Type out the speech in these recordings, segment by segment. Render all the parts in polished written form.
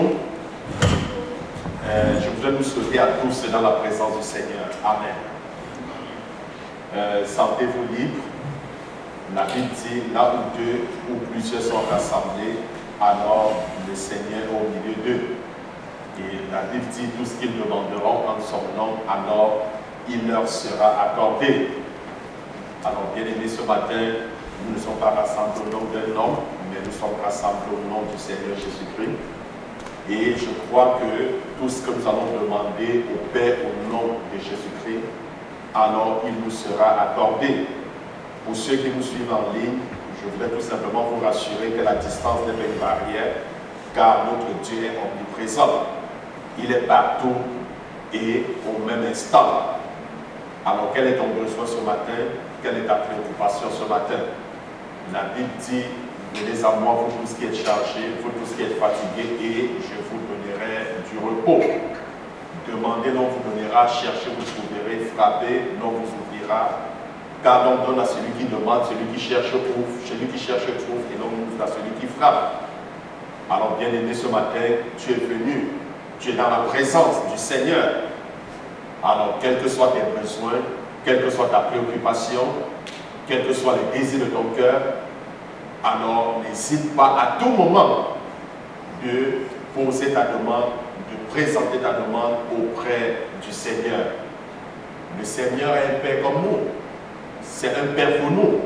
Bonjour. Je voudrais nous souhaiter à tous dans la présence du Seigneur. Amen. Sentez-vous libre. La Bible dit, là où deux ou plusieurs sont rassemblés, alors le Seigneur est au milieu d'eux. Et la Bible dit, tout ce qu'ils demanderont en son nom, alors il leur sera accordé. Alors, bien aimés, ce matin, nous ne sommes pas rassemblés au nom d'un homme, mais nous sommes rassemblés au nom du Seigneur Jésus-Christ. Et je crois que tout ce que nous allons demander au Père au nom de Jésus-Christ, alors il nous sera accordé. Pour ceux qui nous suivent en ligne, je voudrais tout simplement vous rassurer que la distance n'est pas une barrière, car notre Dieu est omniprésent. Il est partout et au même instant. Alors, quel est ton besoin ce matin? Quelle est ta préoccupation ce matin? La Bible dit, venez à moi, vous tous qui êtes chargés, vous tous qui êtes fatigués, et je vous donnerai du repos. Demandez, l'on vous donnera, cherchez, vous trouverez, frappez, l'on vous ouvrira. Car l'on donne à celui qui demande, celui qui cherche trouve, celui qui cherche trouve, et l'on ouvre à celui qui frappe. Alors, bien aimé, ce matin, tu es venu, tu es dans la présence du Seigneur. Alors, quels que soient tes besoins, quelle que soit ta préoccupation, quels que soient les désirs de ton cœur, alors n'hésite pas à tout moment de poser ta demande, de présenter ta demande auprès du Seigneur. Le Seigneur est un Père comme nous. C'est un Père pour nous.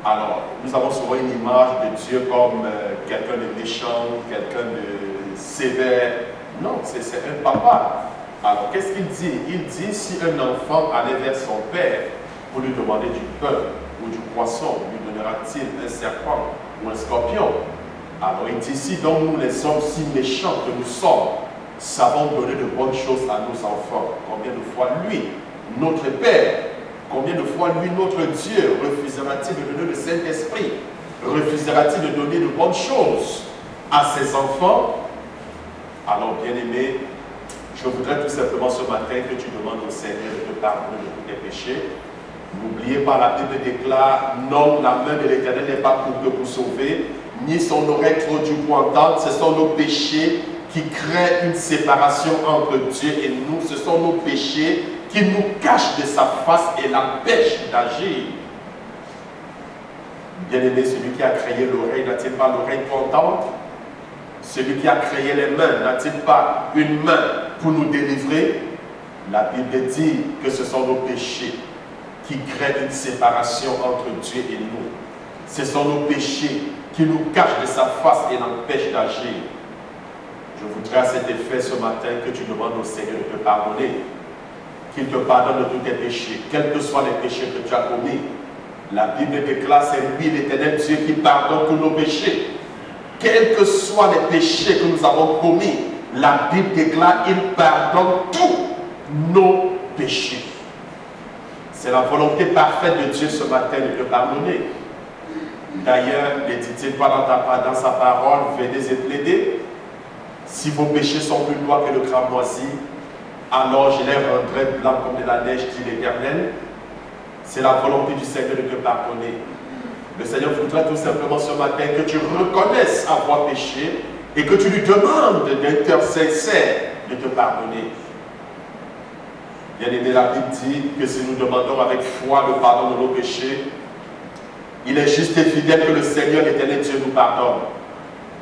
Alors, nous avons souvent une image de Dieu comme quelqu'un de méchant, quelqu'un de sévère. Non, c'est un papa. Alors, qu'est-ce qu'il dit? Il dit, si un enfant allait vers son père pour lui demander du pain ou du poisson, lui donnera-t-il un serpent ou un scorpion? Alors, il dit, si donc nous, les hommes si méchants que nous sommes, savons donner de bonnes choses à nos enfants, combien de fois lui, notre Père, combien de fois lui, notre Dieu, refusera-t-il de donner le Saint-Esprit? Refusera-t-il de donner de bonnes choses à ses enfants? Alors, bien-aimé, je voudrais tout simplement ce matin que tu demandes au Seigneur de te pardonner de tous tes péchés. N'oubliez pas, la Bible déclare, non, la main de l'Éternel n'est pas pour que vous sauvez, ni son oreille trop du pour entendre. Ce sont nos péchés qui créent une séparation entre Dieu et nous. Ce sont nos péchés qui nous cachent de sa face et l'empêchent d'agir. Bien-aimé, celui qui a créé l'oreille, n'a-t-il pas l'oreille pour entendre? Celui qui a créé les mains, n'a-t-il pas une main pour nous délivrer? La Bible dit que ce sont nos péchés qui créent une séparation entre Dieu et nous. Ce sont nos péchés qui nous cachent de sa face et l'empêchent d'agir. Je voudrais à cet effet ce matin que tu demandes au Seigneur de te pardonner, qu'il te pardonne de tous tes péchés, quels que soient les péchés que tu as commis. La Bible déclare, c'est lui l'Éternel Dieu qui pardonne tous nos péchés. Quels que soient les péchés que nous avons commis, la Bible déclare, il pardonne tous nos péchés. C'est la volonté parfaite de Dieu ce matin de te pardonner. D'ailleurs, ne dit-il pas dans sa parole, venez et plaidez. Si vos péchés sont plus noirs que le cramoisi, alors je les rendrai blancs comme de la neige, dit l'Éternel. C'est la volonté du Seigneur de te pardonner. Le Seigneur voudrait tout simplement ce matin que tu reconnaisses avoir péché et que tu lui demandes d'un cœur sincère de te pardonner. Bien aimé, la Bible dit que si nous demandons avec foi le pardon de nos péchés, il est juste et fidèle que le Seigneur, l'Éternel Dieu, nous pardonne.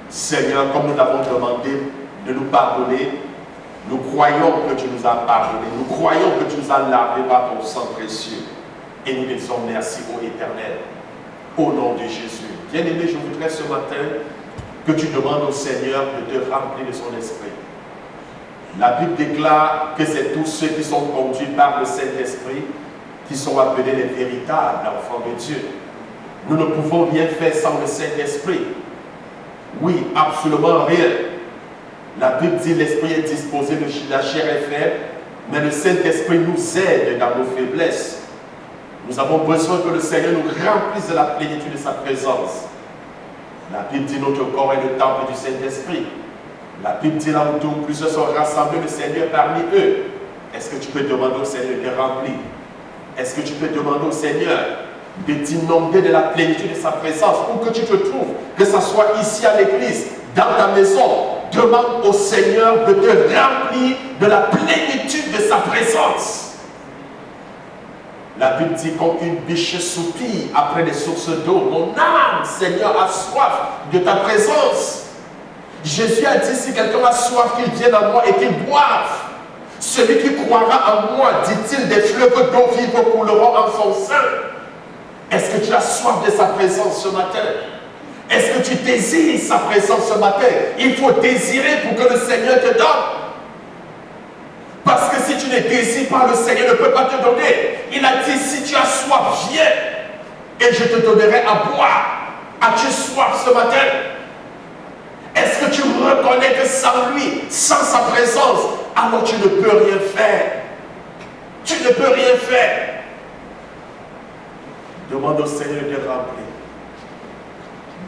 Seigneur, comme nous l'avons demandé de nous pardonner, nous croyons que tu nous as pardonné. Nous croyons que tu nous as lavé par ton sang précieux. Et nous te disons merci au Éternel. Au nom de Jésus. Bien-aimé, je voudrais ce matin que tu demandes au Seigneur de te remplir de son esprit. La Bible déclare que c'est tous ceux qui sont conduits par le Saint-Esprit qui sont appelés les véritables enfants de Dieu. Nous ne pouvons rien faire sans le Saint-Esprit. Oui, absolument rien. La Bible dit l'Esprit est disposé, la chair est faible, mais le Saint-Esprit nous aide dans nos faiblesses. Nous avons besoin que le Seigneur nous remplisse de la plénitude de sa présence. La Bible dit notre corps est le temple du Saint-Esprit. La Bible dit là où plusieurs sont rassemblés, le Seigneur parmi eux. Est-ce que tu peux demander au Seigneur de te remplir? Est-ce que tu peux demander au Seigneur de t'inonder de la plénitude de sa présence où que tu te trouves, que ce soit ici à l'église, dans ta maison, demande au Seigneur de te remplir de la plénitude de sa présence. La Bible dit qu'une biche soupire après les sources d'eau. Mon âme, Seigneur, a soif de ta présence. Jésus a dit, si quelqu'un a soif, qu'il vienne à moi et qu'il boive. Celui qui croira en moi, dit-il, des fleuves d'eau vive couleront en son sein. Est-ce que tu as soif de sa présence ce matin? Est-ce que tu désires sa présence ce matin? Il faut désirer pour que le Seigneur te donne. Parce que si tu ne désires pas, le Seigneur ne peut pas te donner. Il a dit, si tu as soif, viens et je te donnerai à boire. As-tu soif ce matin? Est-ce que tu reconnais que sans lui, sans sa présence, alors tu ne peux rien faire? Tu ne peux rien faire. Demande au Seigneur de remplir.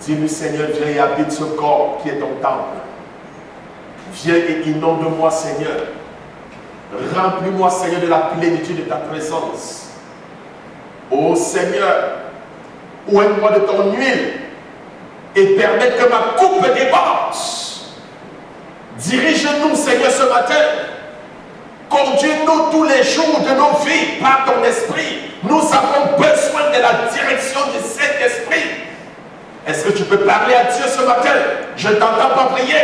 Dis-lui, Seigneur, viens et habite ce corps qui est ton temple. Viens et inonde-moi, Seigneur. Remplis-moi, Seigneur, de la plénitude de ta présence. Ô Seigneur, oigne-moi de ton huile et permets que ma coupe déborde. Dirige-nous, Seigneur, ce matin. Conduis-nous tous les jours de nos vies par ton esprit. Nous avons besoin de la direction du Saint-Esprit. Est-ce que tu peux parler à Dieu ce matin? Je ne t'entends pas prier.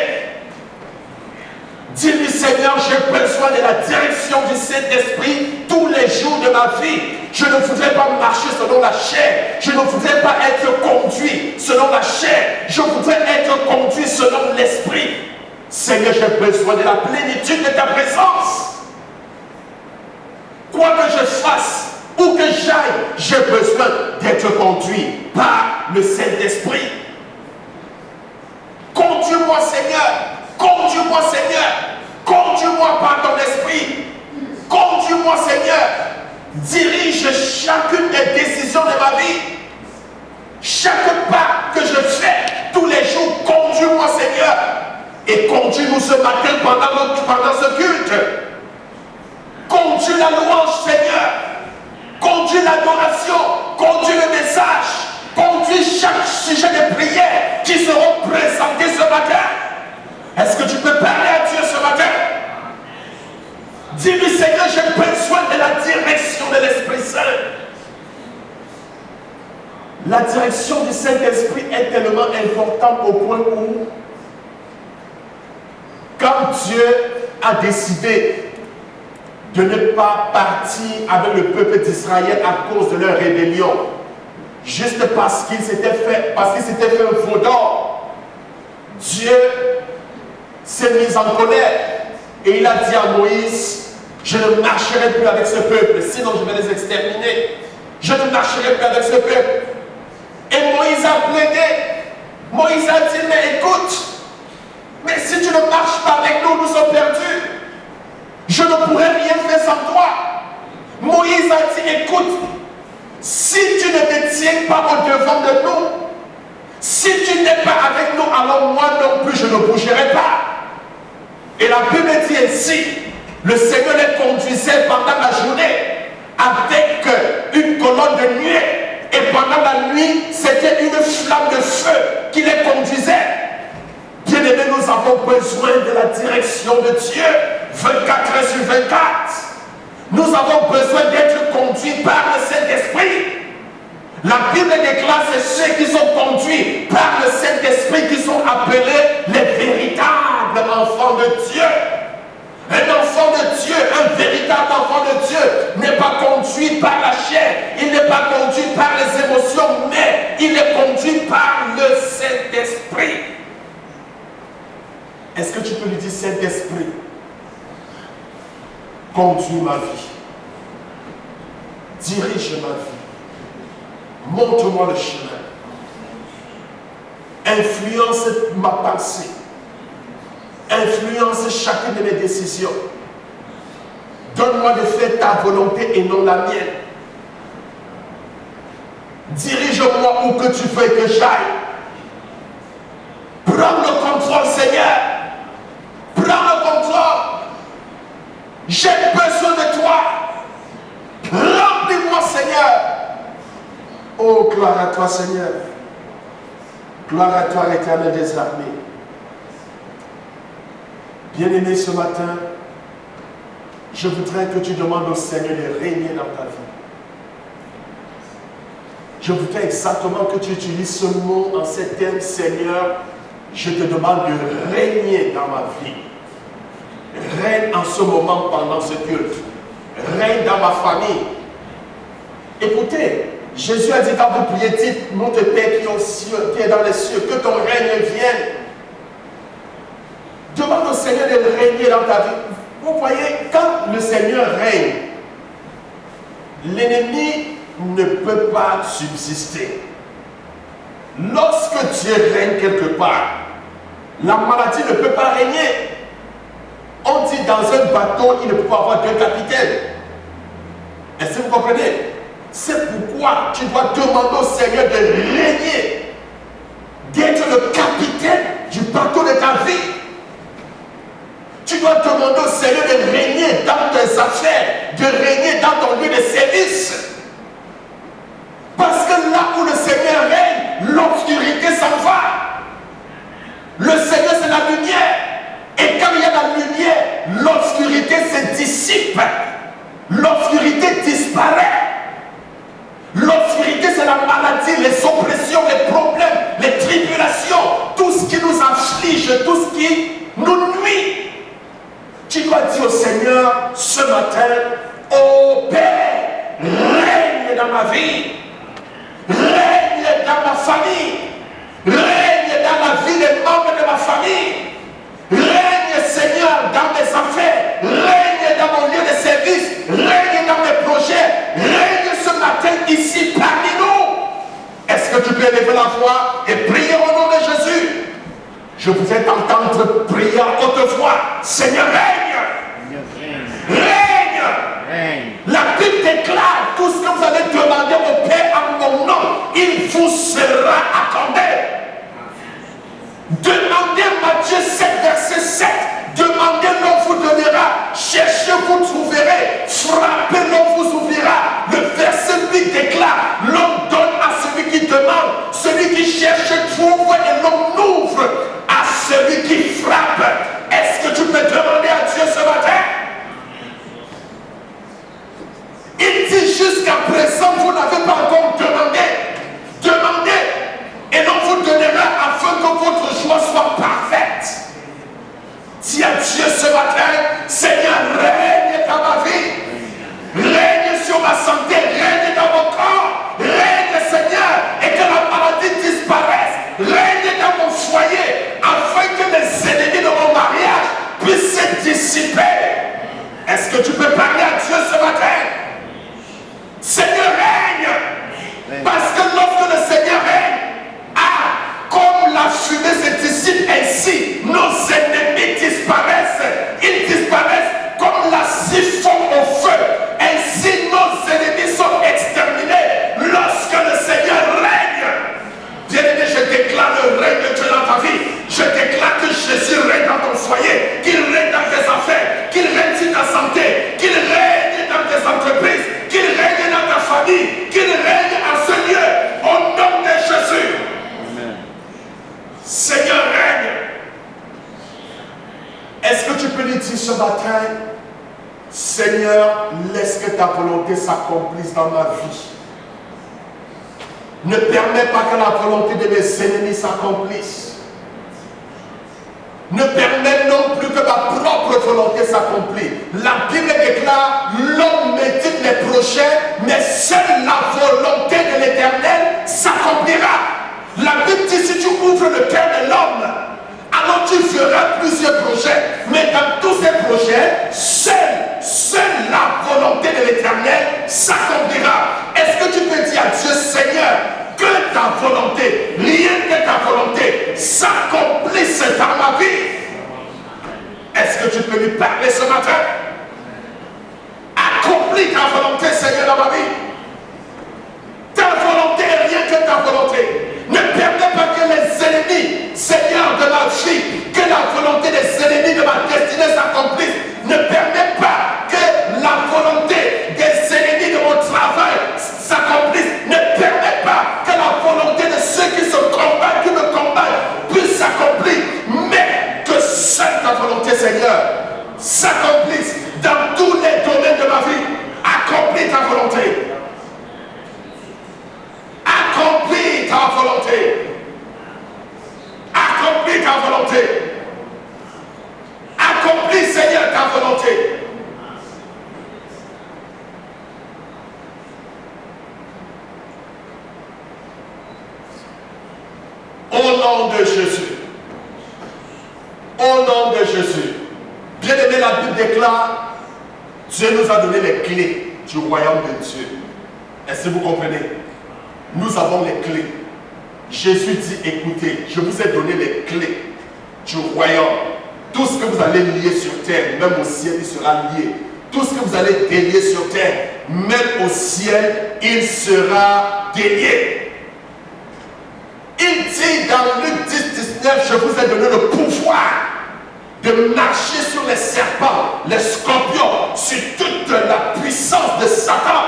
Dis-lui, Seigneur, j'ai besoin de la direction du Saint-Esprit tous les jours de ma vie. Je ne voudrais pas marcher selon la chair. Je ne voudrais pas être conduit selon la chair. Je voudrais être conduit selon l'Esprit. Seigneur, j'ai besoin de la plénitude de ta présence. Quoi que je fasse, où que j'aille, j'ai besoin d'être conduit par le Saint-Esprit. Conduis-moi, Seigneur. Conduis-moi, Seigneur. Conduis-moi par ton esprit. Conduis-moi, Seigneur. Dirige chacune des décisions de ma vie. Chaque pas que je fais tous les jours, conduis-moi, Seigneur. Et conduis-nous ce matin pendant ce culte. Conduis la louange, Seigneur. Conduis l'adoration. Conduis le message. Conduis chaque sujet de prière qui seront présentés ce matin. Est-ce que tu peux parler à Dieu ce matin? Dis-lui, Seigneur, j'ai besoin de la direction de l'Esprit Saint. La direction du Saint-Esprit est tellement importante au point où, quand Dieu a décidé de ne pas partir avec le peuple d'Israël à cause de leur rébellion, juste parce qu'il s'était fait un veau d'or, Dieu s'est mis en colère et il a dit à Moïse, je ne marcherai plus avec ce peuple, sinon je vais les exterminer. Je ne marcherai plus avec ce peuple. Et Moïse a plaidé. Moïse a dit, mais écoute, mais si tu ne marches pas avec nous, nous sommes perdus. Je ne pourrai rien faire sans toi. Moïse a dit, écoute, si tu ne te tiens pas au devant de nous, si tu n'es pas avec nous, alors moi non plus je ne bougerai pas. Et la Bible dit ainsi, le Seigneur les conduisait pendant la journée avec une colonne de nuée. Et pendant la nuit, c'était une flamme de feu qui les conduisait. Bien-aimés, nous avons besoin de la direction de Dieu 24 heures sur 24. Nous avons besoin d'être conduits par le Saint-Esprit. La Bible déclare que ceux qui sont conduits par le Saint-Esprit qui sont appelés les véritables enfants de Dieu. Un enfant de Dieu, un véritable enfant de Dieu n'est pas conduit par la chair, il n'est pas conduit par les émotions, mais il est conduit par le Saint-Esprit. Est-ce que tu peux lui dire, Saint-Esprit, conduis ma vie, dirige ma vie, montre-moi le chemin, influence ma pensée, influence chacune de mes décisions. Donne-moi de faire ta volonté et non la mienne. Dirige-moi où que tu veux que j'aille. Prends le contrôle, Seigneur. Prends le contrôle. J'ai besoin de toi. Remplis-moi, Seigneur. Oh, gloire à toi, Seigneur. Gloire à toi, Éternel des armées. Bien-aimé, ce matin, je voudrais que tu demandes au Seigneur de régner dans ta vie. Je voudrais exactement que tu utilises ce mot en ces termes, Seigneur, je te demande de régner dans ma vie. Règne en ce moment pendant ce culte. Règne dans ma famille. Écoutez, Jésus a dit quand vous priez, dites, notre Père qui est dans les cieux, que ton règne vienne. Demande au Seigneur de régner dans ta vie. Vous voyez, quand le Seigneur règne, l'ennemi ne peut pas subsister. Lorsque Dieu règne quelque part, la maladie ne peut pas régner. On dit dans un bateau, il ne peut pas avoir deux capitaines. Est-ce que vous comprenez? C'est pourquoi tu dois demander au Seigneur de régner, d'être le capitaine du bateau de ta vie. Tu dois demander au Seigneur de régner dans tes affaires, de régner dans ton lieu de service. Parce que là où le Seigneur règne, l'obscurité s'en va. Le Seigneur, c'est la lumière. Et quand il y a la lumière, l'obscurité se dissipe. L'obscurité disparaît. L'obscurité, c'est la maladie, les oppressions, les problèmes, les tribulations, tout ce qui nous afflige, tout ce qui nous nuit. Tu dois dire au Seigneur ce matin, ô Père, règne dans ma vie, règne dans ma famille, règne dans la vie des membres de ma famille, règne Seigneur dans mes affaires, règne dans mon lieu de service, règne dans mes projets, règne ce matin ici parmi nous. Est-ce que tu peux lever la voix et prier au nom de Jésus? Je voudrais t'entendre prier à haute voix. Seigneur, règne! Règne! La Bible déclare tout ce que vous allez demander au Père en mon nom, il vous sera accordé. Demandez Matthieu 7, verset 7. Demandez, l'on vous donnera. Cherchez, vous trouverez. Frappez, l'on vous ouvrira. Le verset 8 déclare, l'on donne à celui qui demande. Celui qui cherche trouve et l'on ouvre à celui qui frappe. Est-ce que tu peux demander à Dieu ce matin? Il dit jusqu'à présent, vous n'avez pas encore demandé. Demandez et l'on vous donnera afin que votre joie soit parfaite. Dis à Dieu ce matin, Seigneur, règne dans ma vie. Règne sur ma santé, règne dans mon corps. Règne, Seigneur, et que la maladie disparaisse. Règne dans mon foyer, afin que les ennemis de mon mariage puissent se dissiper. Est-ce que tu peux parler à Dieu ce matin? Seigneur, règne. Parce que lorsque le Seigneur règne, comme la fumée se dissipe ainsi, nos ennemis disparaissent. Ils disparaissent comme la scie fond au feu. Ainsi, nos ennemis sont exterminés lorsque le Seigneur règne. Bien-aimé, je déclare le règne de Dieu dans ta vie. Je déclare que Jésus règne dans ton foyer, qu'il règne dans tes affaires, qu'il règne sur ta santé, qu'il règne dans tes entreprises, qu'il règne dans ta famille, qu'il règne à ce lieu, au nom de Jésus. Amen. Seigneur, règne. Est-ce que tu peux lui dire ce matin, Seigneur, laisse que ta volonté s'accomplisse dans ma vie. Ne permets pas que la volonté de mes ennemis s'accomplisse. Ne permets non plus que ma propre volonté s'accomplisse. La Bible déclare, l'homme médite les projets, mais seule la volonté de l'Éternel s'accomplira. La Bible dit, si tu ouvres le cœur de l'homme, alors tu feras plusieurs projets. Mais dans tous ces projets, seule la volonté de l'Éternel s'accomplira. Est-ce que tu peux dire à Dieu, Seigneur, que ta volonté, rien que ta volonté, s'accomplisse dans ma vie? Est-ce que tu peux lui parler ce matin? Accomplis ta volonté, Seigneur, dans ma vie. Ta volonté est rien que ta volonté. Ne permets pas que les ennemis, Seigneur, de ma vie, que la volonté des ennemis de ma destinée s'accomplisse. Ne permets pas que la volonté des ennemis de mon travail s'accomplisse. Ne permets pas que la volonté de ceux qui me combattent, puisse s'accomplir. Mais que seule ta volonté, Seigneur, Seigneur s'accomplisse dans tous les domaines de ma vie. Accomplis ta volonté. Accomplis ta volonté. Accomplis ta volonté. Accomplis, Seigneur, ta volonté. Au nom de Jésus. Au nom de Jésus. Bien-aimé, la Bible déclare, Dieu nous a donné les clés du royaume de Dieu. Est-ce que vous comprenez? Nous avons les clés. Jésus dit, écoutez, je vous ai donné les clés du royaume. Tout ce que vous allez lier sur terre, même au ciel, il sera lié. Tout ce que vous allez délier sur terre, même au ciel, il sera délié. Il dit dans Luc 10, 19, je vous ai donné le pouvoir de marcher sur les serpents, les scorpions, sur toute la puissance de Satan.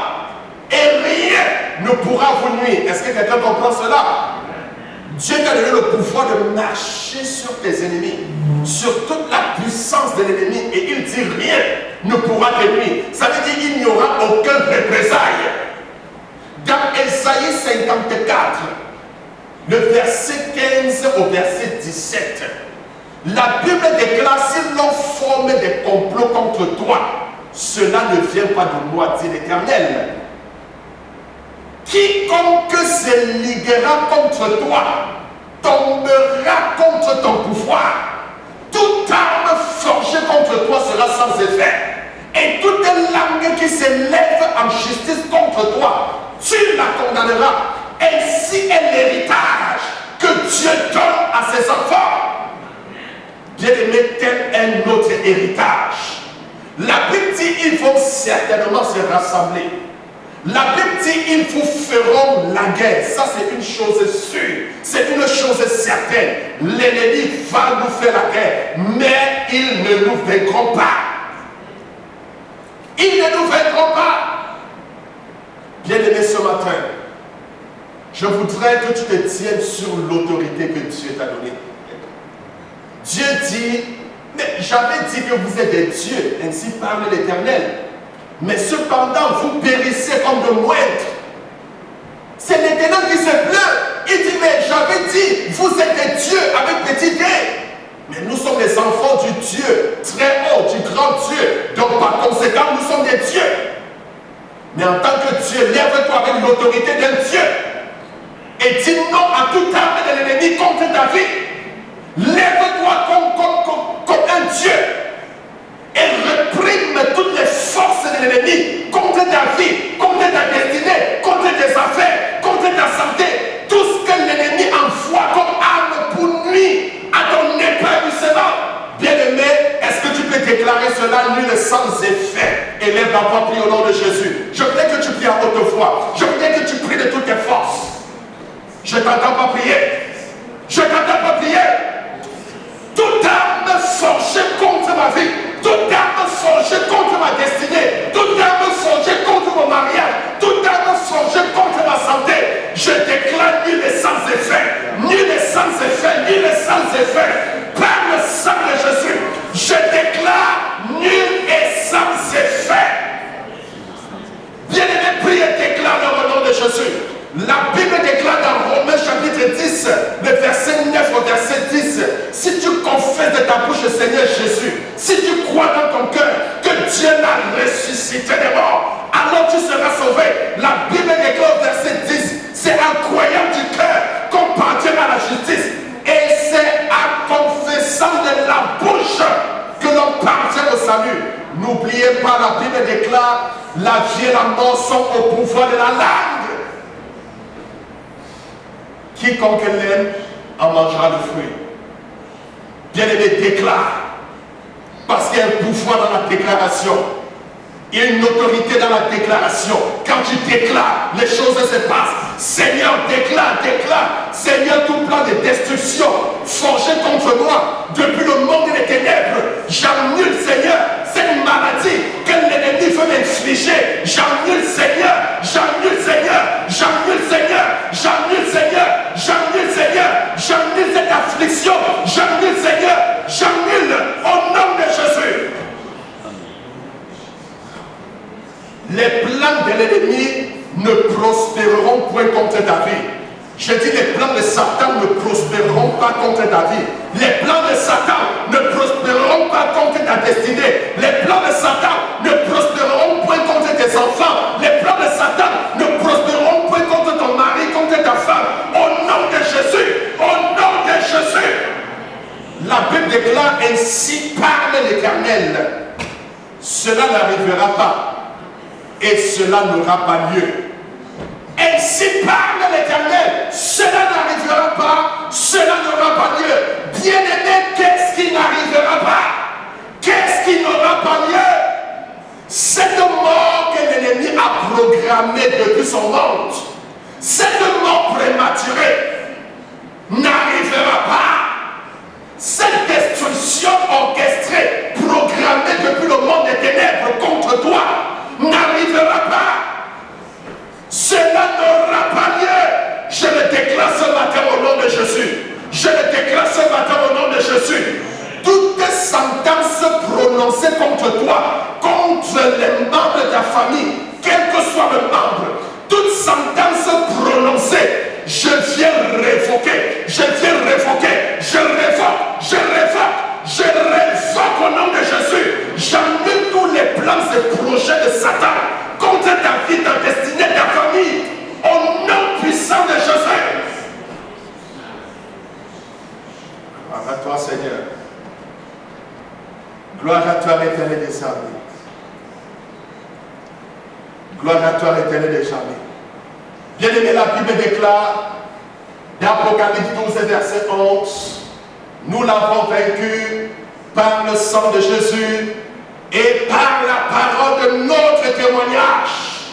Et rien ne pourra vous nuire. Est-ce que quelqu'un comprend cela? Dieu t'a donné le pouvoir de marcher sur tes ennemis, sur toute la puissance de l'ennemi. Et il dit rien ne pourra te nuire. Ça veut dire qu'il n'y aura aucun représailles. Dans Ésaïe 54, le verset 15 au verset 17, la Bible déclare, s'ils l'ont formé des complots contre toi, cela ne vient pas de moi, dit l'Éternel. Quiconque se liguera contre toi tombera contre ton pouvoir. Toute arme forgée contre toi sera sans effet. Et toute langue qui s'élève en justice contre toi, tu la condamneras. Ainsi est l'héritage que Dieu donne à ses enfants. Bien-aimé, tel est notre héritage. La Bible dit, ils vont certainement se rassembler. La Bible dit, ils vous feront la guerre. Ça, c'est une chose sûre. C'est une chose certaine. L'ennemi va nous faire la guerre, mais ils ne nous vaincront pas. Ils ne nous vaincront pas. Bien-aimé, ce matin, je voudrais que tu te tiennes sur l'autorité que Dieu t'a donnée. Dieu dit, mais j'avais dit que vous êtes des dieux, ainsi parle l'Éternel. Mais cependant, vous périssez comme de moindre. C'est l'Éternel qui se plaint. Il dit, mais j'avais dit, vous êtes des dieux avec petit d. Mais nous sommes les enfants du Dieu, très haut, du grand Dieu. Donc par conséquent, nous sommes des dieux. Mais en tant que Dieu, lève-toi avec l'autorité d'un Dieu. Et dis non à toute arme de l'ennemi contre ta vie. Lève-toi comme un Dieu. Et réprime toutes les forces de l'ennemi contre ta vie, contre ta destinée, contre tes affaires, contre ta santé. Tout ce que l'ennemi envoie comme arme pour nuire à ton épanouissement. Bien-aimé, est-ce que tu peux déclarer cela nul sans effet? Élève la voix, prie au nom de Jésus. Je voudrais que tu pries à haute voix. Je voudrais que tu pries de toutes tes forces. Je ne t'entends pas prier. Je ne t'entends pas prier. Toute arme forgée contre ma vie, toute arme forgée contre ma destinée, toute arme forgée contre mon mariage, toute arme forgée contre ma santé, je déclare nul et sans effet, nul et sans effet, nul et sans effet. Par le sang de Jésus, je déclare nul et sans effet. Bien-aimé, prie et déclare dans le nom de Jésus. La Bible déclare dans Romains chapitre 10, le verset 9 au verset 10, si tu confesses de ta bouche le Seigneur Jésus, si tu crois dans ton cœur que Dieu l'a ressuscité des morts, alors tu seras sauvé. La Bible déclare au verset 10, c'est en croyant du cœur qu'on parviendra à la justice. Et c'est en confessant de la bouche que l'on parvient au salut. N'oubliez pas, la Bible déclare, la vie et la mort sont au pouvoir de la langue. Quiconque l'aime en mangera le fruit. Bien-aimé, déclare. Parce qu'il y a un pouvoir dans la déclaration. Il y a une autorité dans la déclaration. Quand tu déclares, les choses se passent. Seigneur, déclare, déclare. Seigneur, tout plan de destruction forgé contre moi depuis le monde des ténèbres, j'annule, Seigneur, cette maladie que l'ennemi veut m'infliger. J'annule, Seigneur, j'annule, Seigneur, j'annule, Seigneur, j'annule, Seigneur, j'annule, Seigneur, j'annule cette affliction, j'annule, Seigneur, j'annule au nom de Jésus. l'ennemi ne prospéreront point contre ta vie. Je dis les plans de Satan ne prospéreront pas contre ta vie. Les plans de Satan ne prospéreront pas contre ta destinée. Les plans de Satan ne prospéreront point contre tes enfants. Les plans de Satan ne prospéreront point contre ton mari, contre ta femme. Au nom de Jésus, au nom de Jésus. La Bible déclare ainsi parle l'Éternel. Cela n'arrivera pas et cela n'aura pas lieu. Ainsi parle l'Éternel, cela n'arrivera pas, cela n'aura pas lieu. Bien-aimé, qu'est-ce qui n'arrivera pas? Qu'est-ce qui n'aura pas lieu? Cette mort que l'ennemi a programmée depuis son monde, cette mort prématurée n'arrivera pas. Cette destruction orchestrée, programmée depuis le monde des ténèbres contre toi, n'arrivera pas. Cela n'aura pas lieu. Je le déclare ce matin au nom de Jésus. Je le déclare ce matin au nom de Jésus. Toute sentence prononcée contre toi, contre les membres de ta famille, quel que soit le membre, toute sentence prononcée, je viens révoquer, je viens révoquer, je révoque, je révoque, je révoque au nom de Jésus. J'annule tous les plans et projets de Satan contre ta vie, ta destinée, ta famille, au nom puissant de Jésus. Gloire à toi, Seigneur. Gloire à toi, l'Éternel des armées. Gloire à toi, l'Éternel des armées. Bien-aimé, la Bible déclare, d'Apocalypse 12 et verset 11, nous l'avons vaincu par le sang de Jésus et par la parole de notre témoignage.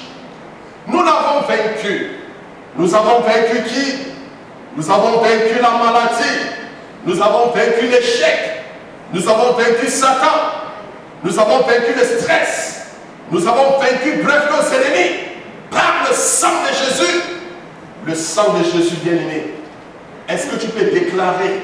Nous l'avons vaincu. Nous avons vaincu qui? Nous avons vaincu la maladie. Nous avons vaincu l'échec. Nous avons vaincu Satan. Nous avons vaincu le stress. Nous avons vaincu, bref, nos ennemis. Par le sang de Jésus. Le sang de Jésus bien-aimé. Est-ce que tu peux déclarer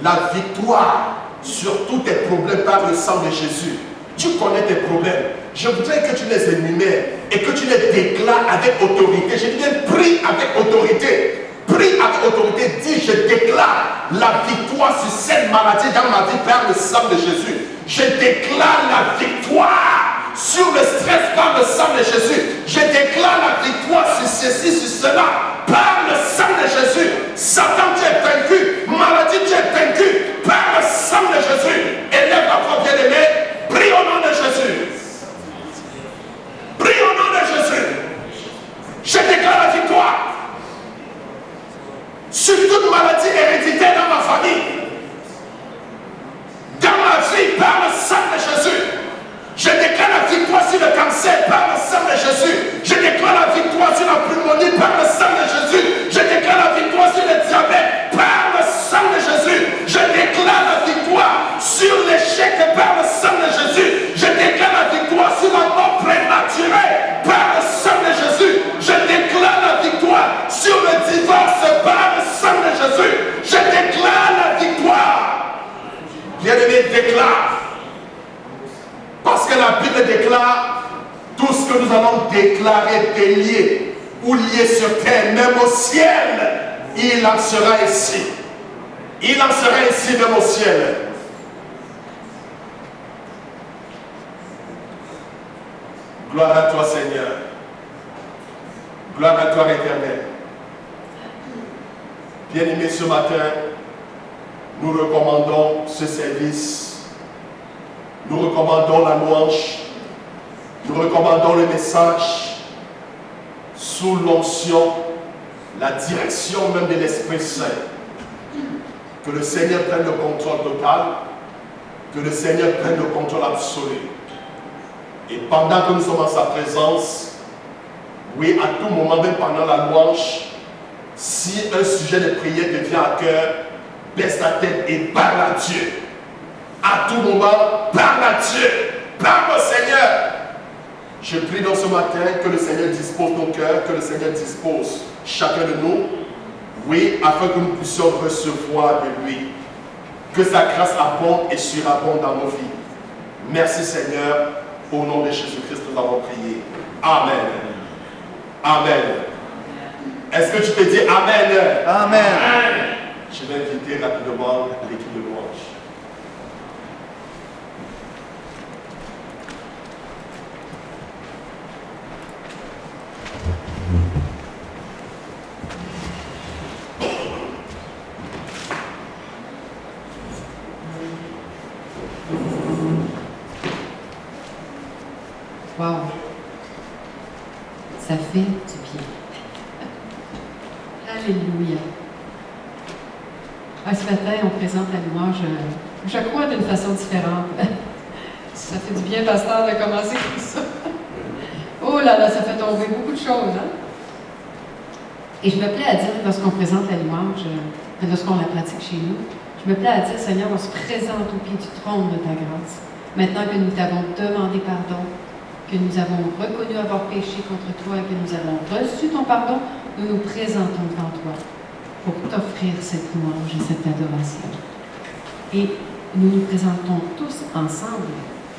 la victoire sur tous tes problèmes par le sang de Jésus? Tu connais tes problèmes. Je voudrais que tu les énumères et que tu les déclares avec autorité. Je dis, prie avec autorité. Prie avec autorité. Dis, je déclare la victoire sur cette maladie dans ma vie par le sang de Jésus. Je déclare la victoire sur le stress par le sang de Jésus. Je déclare la victoire sur ceci, sur cela par le sang de Jésus. Satan, tu es vaincu. Maladie, tu es vaincu par le sang de Jésus. Élève la voix, bien-aimé. Prie au nom de Jésus. Prie au nom de Jésus. Je déclare la victoire sur toute maladie héréditaire dans ma famille, dans ma vie, par le sang de Jésus. Je déclare la victoire sur le cancer par le sang de Jésus. Je déclare la victoire sur la pneumonie par le sang de Jésus. Je déclare la victoire sur le diabète par le sang de Jésus. Je déclare la victoire sur l'échec par le sang de Jésus. Je déclare la victoire sur la mort prématurée par le sang de Jésus. Je déclare la victoire sur le divorce par le sang de Jésus. Je déclare la victoire. Bien-aimé, déclare. Parce que la Bible déclare tout ce que nous allons déclarer délié ou lié sur terre, même au ciel, il en sera ici. Il en sera ici même au ciel. Gloire à toi, Seigneur. Gloire à toi, Éternel. Bien-aimés, ce matin, nous recommandons ce service. Nous recommandons la louange. Nous recommandons le message sous l'onction, la direction même de l'Esprit Saint. Que le Seigneur prenne le contrôle total. Que le Seigneur prenne le contrôle absolu. Et pendant que nous sommes en sa présence, oui, à tout moment, même pendant la louange, si un sujet de prière te vient à cœur, baisse ta tête et parle à Dieu. À tout moment, parle à Dieu. Parle au Seigneur. Je prie dans ce matin que le Seigneur dispose nos cœurs, que le Seigneur dispose chacun de nous, oui, afin que nous puissions recevoir de lui. Que sa grâce abonde et surabonde dans nos vies. Merci Seigneur. Au nom de Jésus-Christ, nous avons prié. Amen. Amen. Est-ce que tu te dis Amen? Amen. Je vais inviter rapidement l'équipe de louange. Wow. Ça fait du bien. Alléluia. Ce matin, on présente la louange, je crois, d'une façon différente. Ça fait du bien, pasteur, de commencer comme ça. Oh là là, ça fait tomber beaucoup de choses, hein? Et je me plais à dire, lorsqu'on présente la louange, lorsqu'on la pratique chez nous, je me plais à dire, Seigneur, on se présente au pied du trône de ta grâce. Maintenant que nous t'avons demandé pardon, que nous avons reconnu avoir péché contre toi et que nous avons reçu ton pardon, nous nous présentons devant toi pour t'offrir cette louange et cette adoration. Et nous nous présentons tous ensemble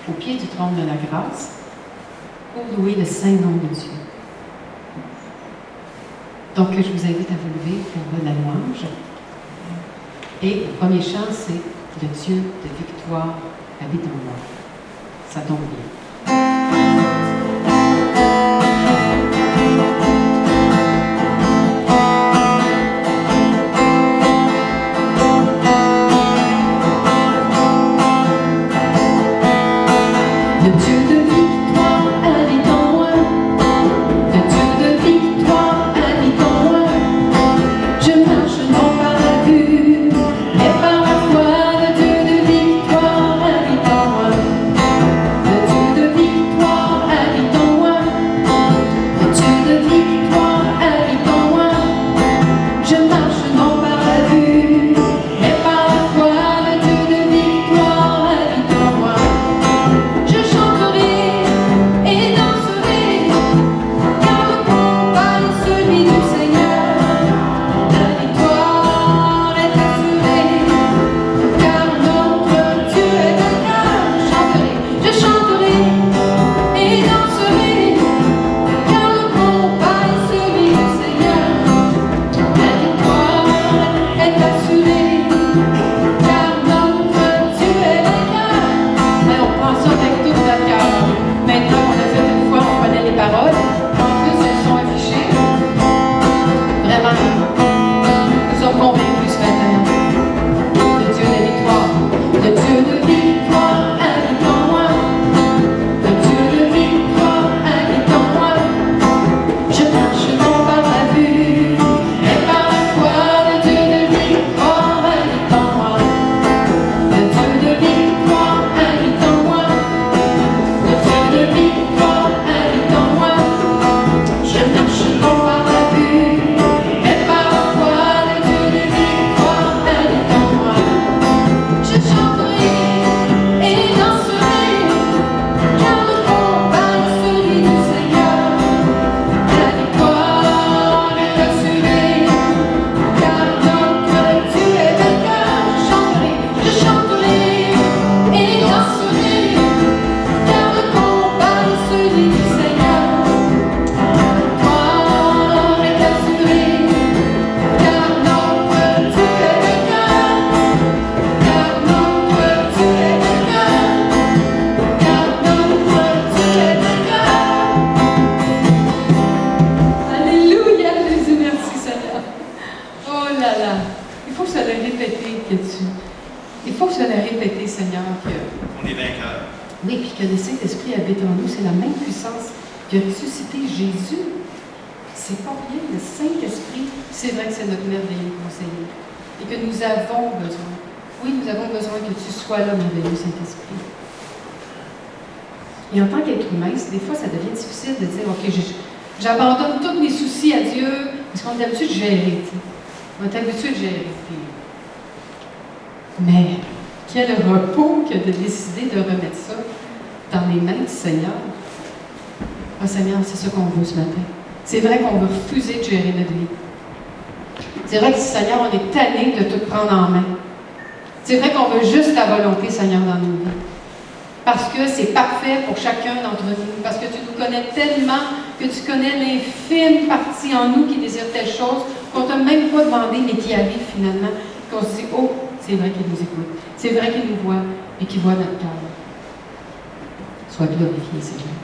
au pied du trône de la grâce pour louer le saint nom de Dieu. Donc, je vous invite à vous lever pour la louange. Et le premier chant, c'est « Le Dieu de victoire habite en moi ». Ça tombe bien. Et en tant qu'être humain, des fois, ça devient difficile de dire, OK, j'abandonne tous mes soucis à Dieu, parce qu'on est habitué de gérer, on est habitué de gérer. Mais quel repos que de décider de remettre ça dans les mains du Seigneur. Ah, Seigneur, c'est ça qu'on veut ce matin. C'est vrai qu'on veut refuser de gérer notre vie. C'est vrai que, Seigneur, on est tanné de tout prendre en main. C'est vrai qu'on veut juste ta volonté, Seigneur, dans nos vies. parce que c'est parfait pour chacun d'entre nous, parce que tu nous connais tellement, que tu connais l'infime partie en nous qui désire telle chose, qu'on ne t'a même pas demandé, mais qui arrive finalement, qu'on se dit, oh, c'est vrai qu'il nous écoute, c'est vrai qu'il nous voit, et qu'il voit notre cœur. Sois glorifié, Seigneur.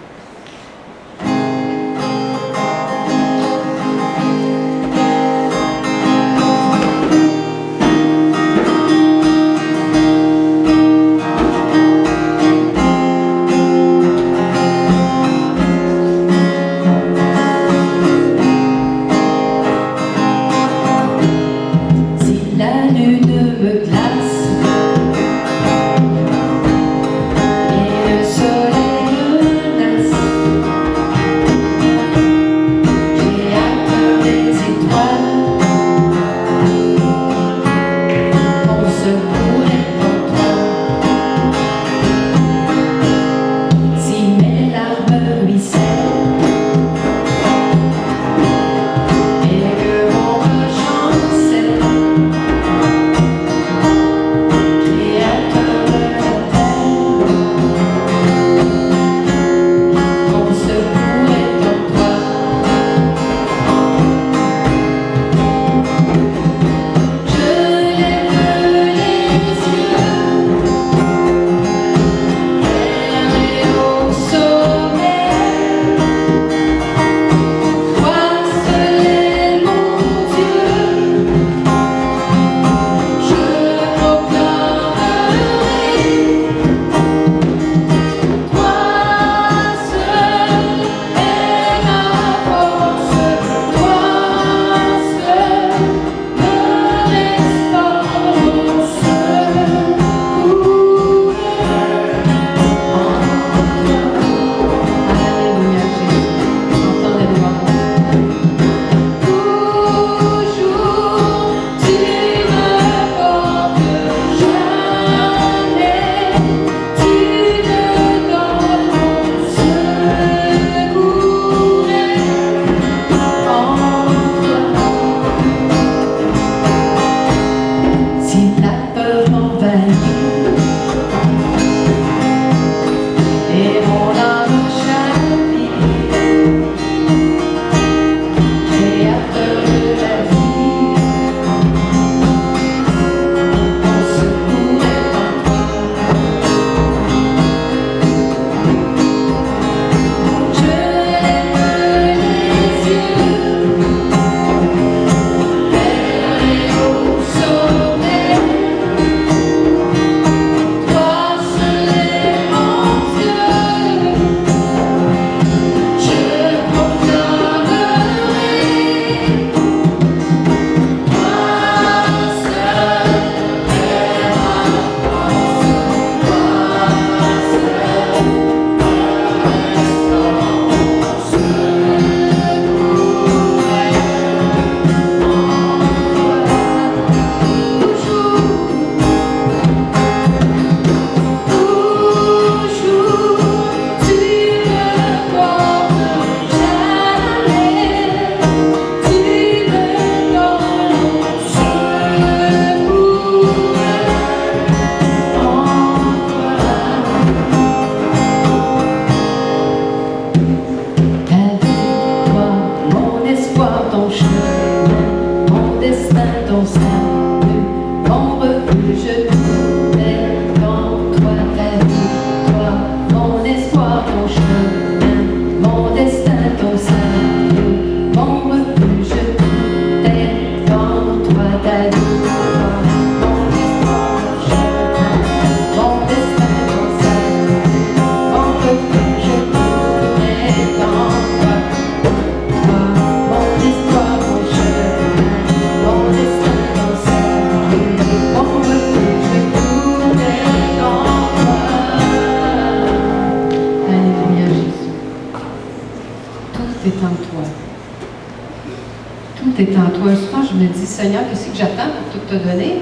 est en toi. Souvent, je me dis, Seigneur, qu'est-ce que j'attends pour tout te donner?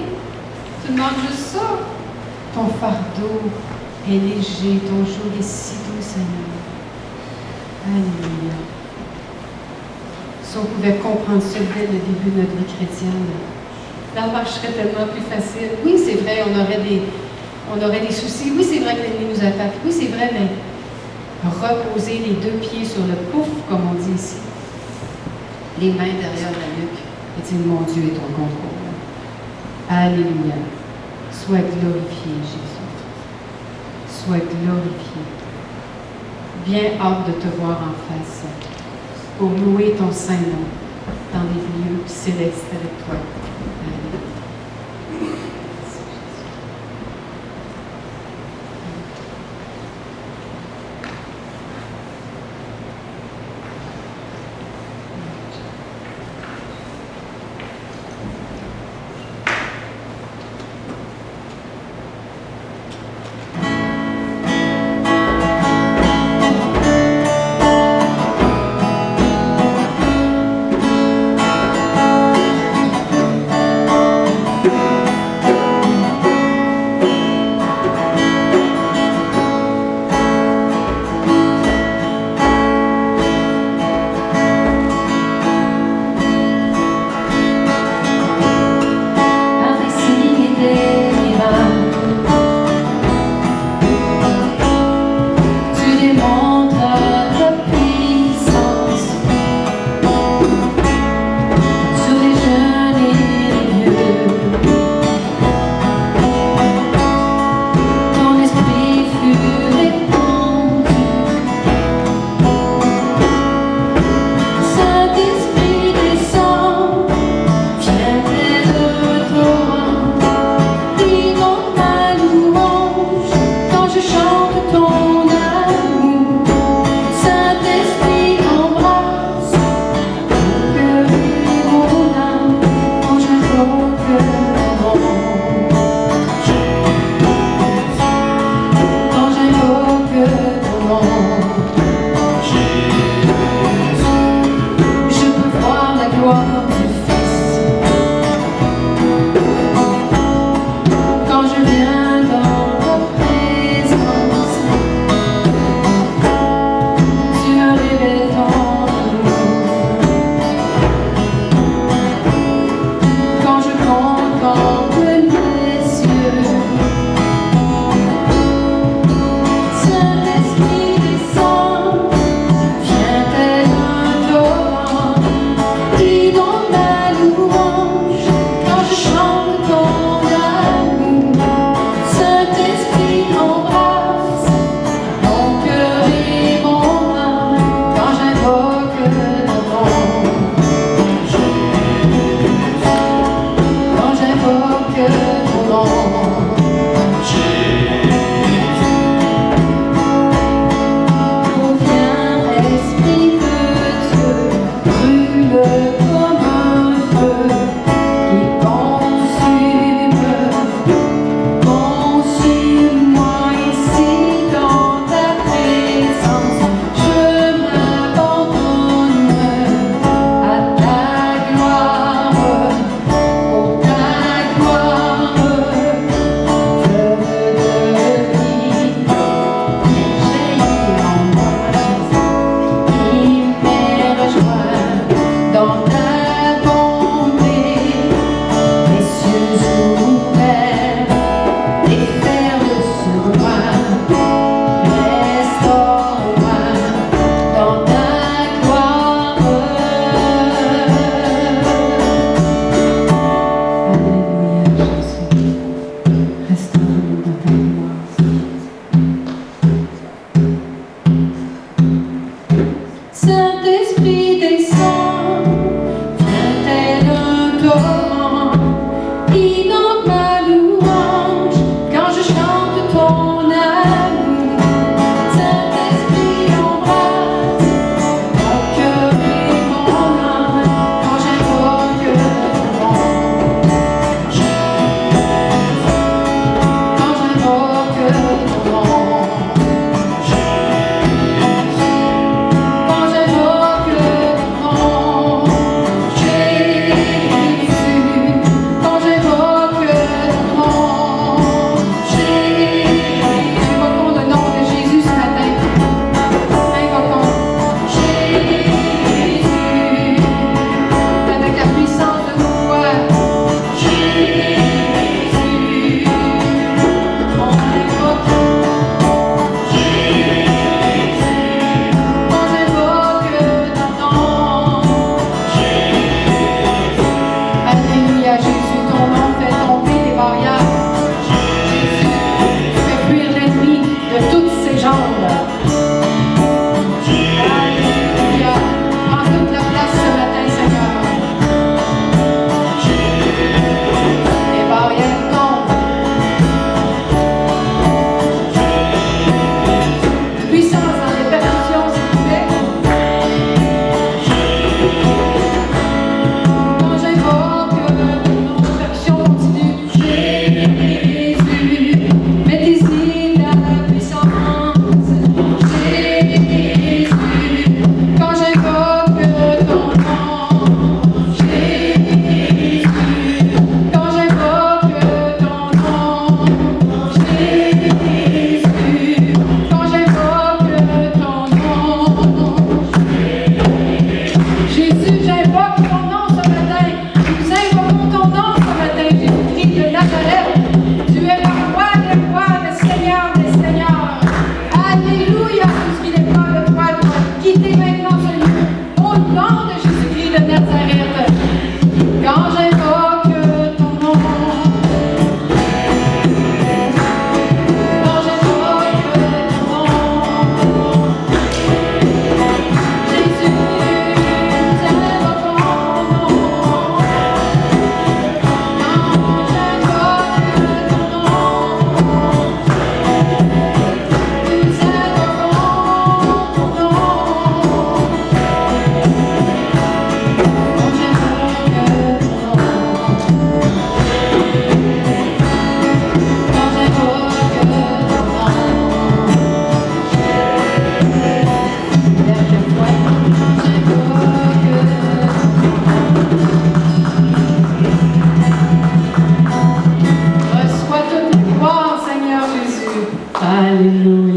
Tu demandes juste ça. Ton fardeau est léger, ton joug est si doux, Seigneur. Alléluia. Si on pouvait comprendre ça dès le début de notre vie chrétienne, la marche serait tellement plus facile. Oui, c'est vrai, on on aurait des soucis. Oui, c'est vrai que l'ennemi nous attaque. Oui, c'est vrai, mais reposer les deux pieds sur le pouf, comme on dit ici. Les mains derrière la nuque. Et dire, mon Dieu est en contrôle. Alléluia. Sois glorifié, Jésus. Sois glorifié. Bien hâte de te voir en face pour louer ton saint nom dans les lieux célestes avec toi. Alléluia.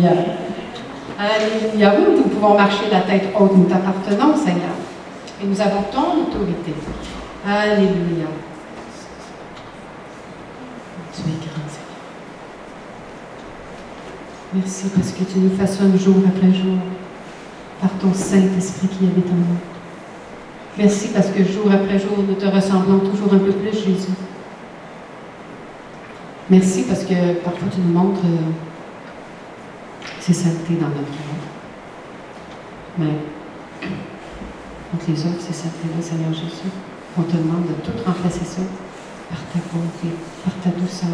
Alléluia. Alléluia. Oui, nous pouvons marcher la tête haute. Nous t'appartenons, Seigneur. Et nous avons ton autorité. Alléluia. Tu es grand, Seigneur. Merci parce que tu nous façonnes jour après jour par ton Saint-Esprit qui habite en nous. Merci parce que jour après jour, nous te ressemblons toujours un peu plus, Jésus. Merci parce que parfois tu nous montres ces saletés dans notre cœur. Mais entre les autres, ces saletés-là, Seigneur Jésus, on te demande de tout remplacer ça par ta bonté, par ta douceur,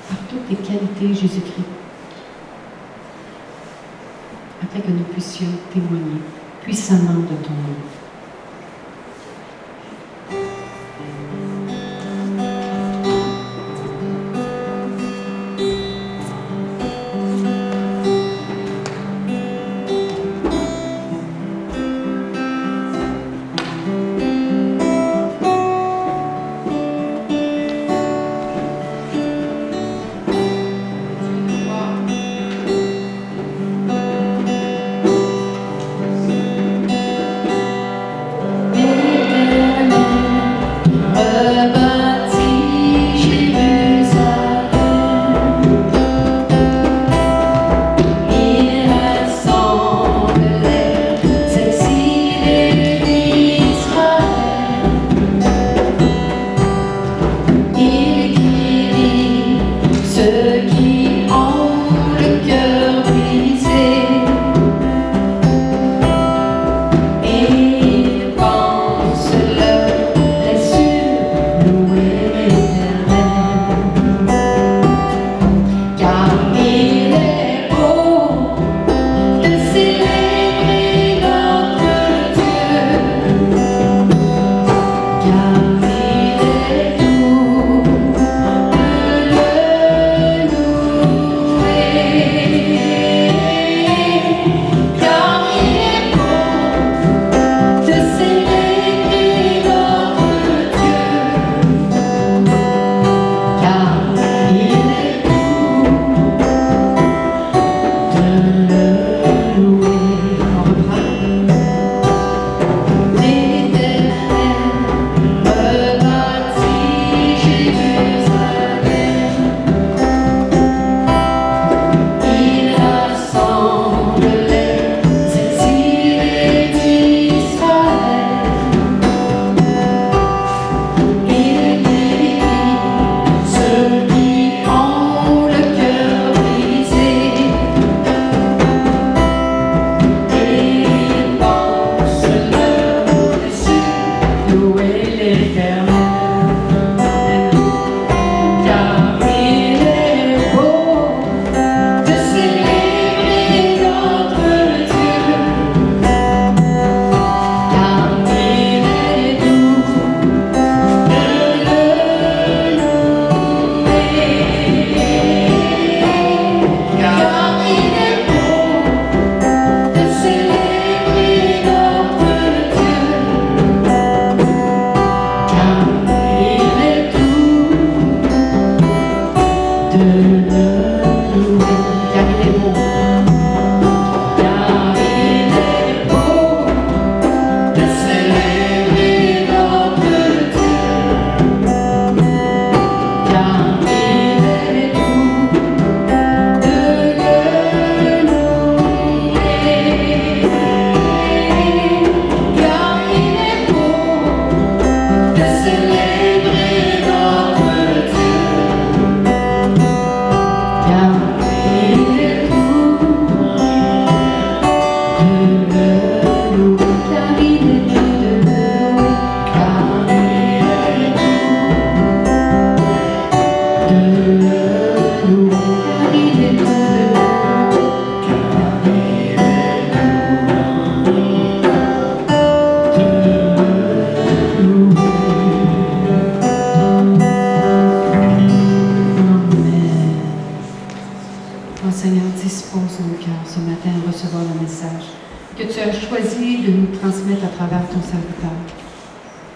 par toutes tes qualités, Jésus-Christ, afin que nous puissions témoigner puissamment de ton nom.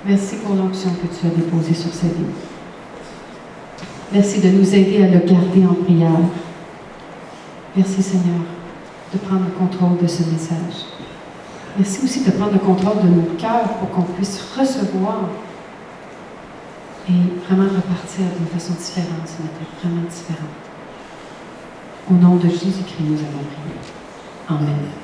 Merci pour l'onction que tu as déposée sur sa vie. Merci de nous aider à le garder en prière. Merci Seigneur de prendre le contrôle de ce message. Merci aussi de prendre le contrôle de nos cœurs pour qu'on puisse recevoir et vraiment repartir d'une façon différente ce matin, vraiment différente. Au nom de Jésus-Christ, nous avons prié. Amen.